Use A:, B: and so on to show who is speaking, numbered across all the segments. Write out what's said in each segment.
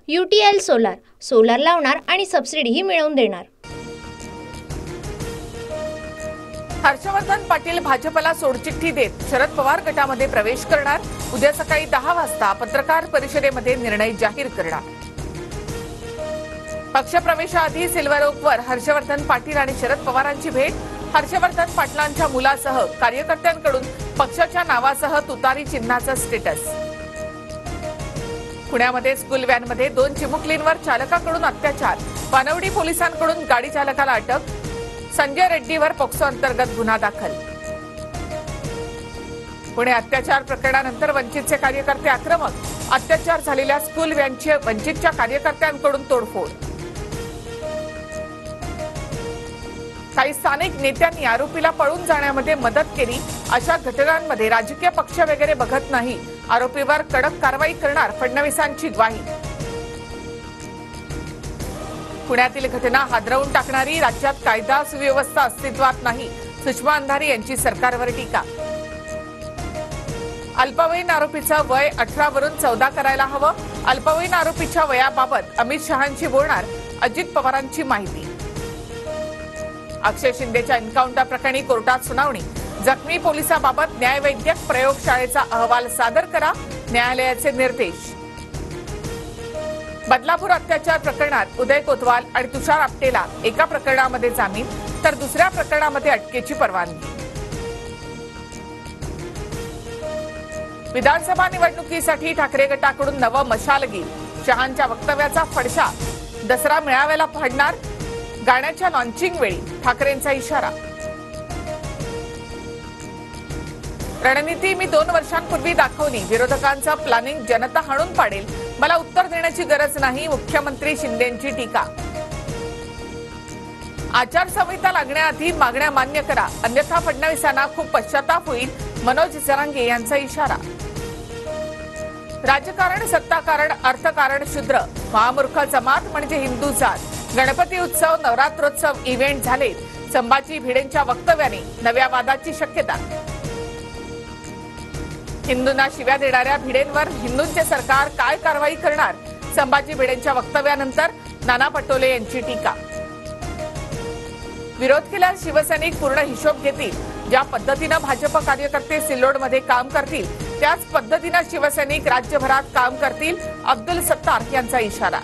A: UTL solar solar लावणार आणि सबसिडीही मिळवून देणार।
B: हर्षवर्धन पाटील भाजपला सोडचिठ्ठी देत शरद पवार गटामध्ये प्रवेश करणार। उद्या सकाळी 10 वाजता पत्रकार परिषदेमध्ये निर्णय जाहीर करणार। पक्षप्रवेशाआधी सिल्वर ओकवर हर्षवर्धन पाटील आणि शरद पवारांची भेट। हर्षवर्धन पाटलांच्या मुलासह कार्यकर्त्यांकडून पक्षाच्या नावासह तुतारी चिन्हाचं स्टेटस। पुण्यामध्ये स्कूल व्हॅनमध्ये 2 चिमुकलींवर चालकाकडून अत्याचार। पानवडी पोलिसांकडून गाडी चालकाला अटक। संजय रेड्डीवर पोक्सो अंतर्गत गुन्हा दाखल। पुणे अत्याचार प्रकरणानंतर वंचितचे कार्यकर्ते आक्रमक। अत्याचार झालेल्या स्कूल व्हॅनची वंचितच्या कार्यकर्त्यांकडून तोडफोड। काही स्थानिक नेत्यांनी आरोपीला पळून जाण्यामध्ये मदत केली। अशा घटनांमध्ये राजकीय पक्ष वगैरे बघत नाही। आरोपीवर कडक कारवाई करणार फडणवीसांची ग्वाही। पुण्यातील घटना हादरवून टाकणारी। राज्यात कायदा सुव्यवस्था अस्तित्वात नाही। सुषमा अंधारी यांची सरकारवर टीका। अल्पवयीन आरोपीचं वय 18 वरून 14 करायला हवं। अल्पवयीन आरोपीच्या वयाबाबत अमित शहांशी बोलणार अजित पवारांची माहिती। अक्षय शिंदेच्या एन्काउंटर प्रकरणी कोर्टात सुनावणी। जखमी पोलिसाबाबत न्यायवैद्यक प्रयोगशाळेचा अहवाल सादर करा, न्यायालयाचे निर्देश। बदलापूर अत्याचार प्रकरणात उदय कोतवाल आणि तुषार आपटेला एका प्रकरणामध्ये जामीन तर दुसऱ्या प्रकरणामध्ये अटकेची परवानगी। विधानसभा निवडणुकीसाठी ठाकरे गटाकडून नवं मशालगीत। शहांच्या वक्तव्याचा फडशा। दसरा मेळाव्याला फाडणार। गाण्याच्या लॉन्चिंग वेळी ठाकरेंचा इशारा। रणनीती मी 2 वर्षांपूर्वी दाखवली। विरोधकांचं प्लॅनिंग जनता हाणून पाडेल। मला उत्तर देण्याची गरज नाही। मुख्यमंत्री शिंदेंची टीका। आचारसंहिता लागण्याआधी मागण्या मान्य करा, अन्यथा फडणवीसांना खूप पश्चाताप होईल। मनोज जरांगे यांचा इशारा। राजकारण, सत्ताकारण, अर्थकारण शूद्र। महामूर्ख जमात म्हणजे हिंदू जात। गणपती उत्सव, नवरात्रोत्सव इव्हेंट झाले। संभाजी भिडेंच्या वक्तव्याने नव्या वादाची शक्यता। हिंदूंना शिव्या देणाऱ्या भिडेंवर हिंदूंचे सरकार काय कारवाई करणार? संभाजी भिडेंच्या वक्तव्यानंतर नाना पटोले यांची टीका। विरोध केल्यास शिवसैनिक पूर्ण हिशोब घेतील। ज्या पद्धतीनं भाजप कार्यकर्ते सिल्लोडमध्ये काम करतील त्याच पद्धतीनं शिवसैनिक राज्यभरात काम करतील। अब्दुल सत्तार यांचा इशारा।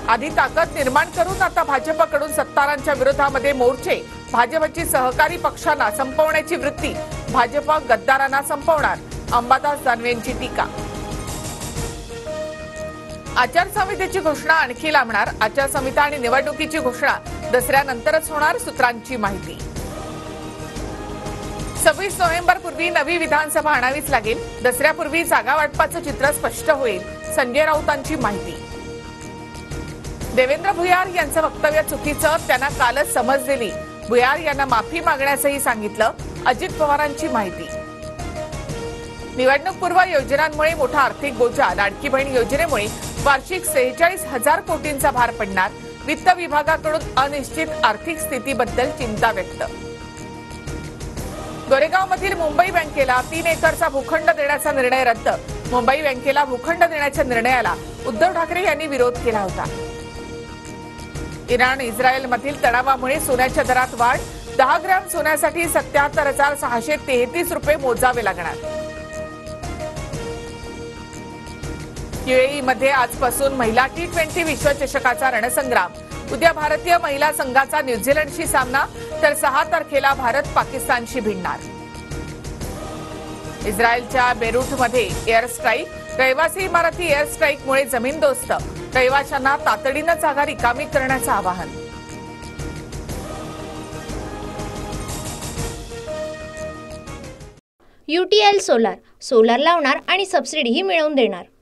B: आधी ताकद निर्माण करून आता भाजपकडून सत्तारांच्या विरोधामध्ये मोर्चे। भाजपची सहकारी पक्षांना संपवण्याची वृत्ती। भाजप गद्दारांना संपवणार, अंबादास दानवेंची टीका। आचारसंहितेची घोषणा आणखी लांबणार। आचारसंहिता आणि निवडणुकीची घोषणा दसऱ्यानंतरच होणार, सूत्रांची माहिती। 26 नोव्हेंबरपूर्वी नवी विधानसभा आणावीच लागेल। दसऱ्यापूर्वी जागा वाटपाचं चित्र स्पष्ट होईल, संजय राऊतांची माहिती। देवेंद्र भुयार यांचं वक्तव्य चुकीचं, त्यांना कालच समज दिली। भुयार यांना माफी मागण्यासही सांगितलं, अजित पवारांची माहिती। निवडणूकपूर्व योजनांमुळे मोठा आर्थिक बोजा। लाडकी बहीण योजनेमुळे वार्षिक 46,000 कोटींचा भार पडणार। वित्त विभागाकडून अनिश्चित आर्थिक स्थितीबद्दल चिंता व्यक्त। गोरेगावमधील मुंबई बँकेला 3 एकरचा भूखंड देण्याचा निर्णय रद्द। मुंबई बँकेला भूखंड देण्याच्या निर्णयाला उद्धव ठाकरे यांनी विरोध केला होता। इराण इस्रायलमधील तणावामुळे सोन्याच्या दरात वाढ। 10 ग्रॅम सोन्यासाठी 77,633 रुपये मोजावे लागणार। यूएईमध्ये आजपासून महिला T20 विश्वचषकाचा रणसंग्राम। उद्या भारतीय महिला संघाचा न्यूझीलंडशी सामना तर 6 तारखेला भारत पाकिस्तानशी भिडणार। इस्रायलच्या बेरूटमध्ये एअर स्ट्राईक। रहिवासी इमारती एअर स्ट्राईकमुळे जमीनदोस्त। रहिवाशांना तातडीनं जागा रिकामी करण्याचं आवाहन।
A: UTL सोलार सोलार लावणार आणि सबसिडीही मिळवून देणार।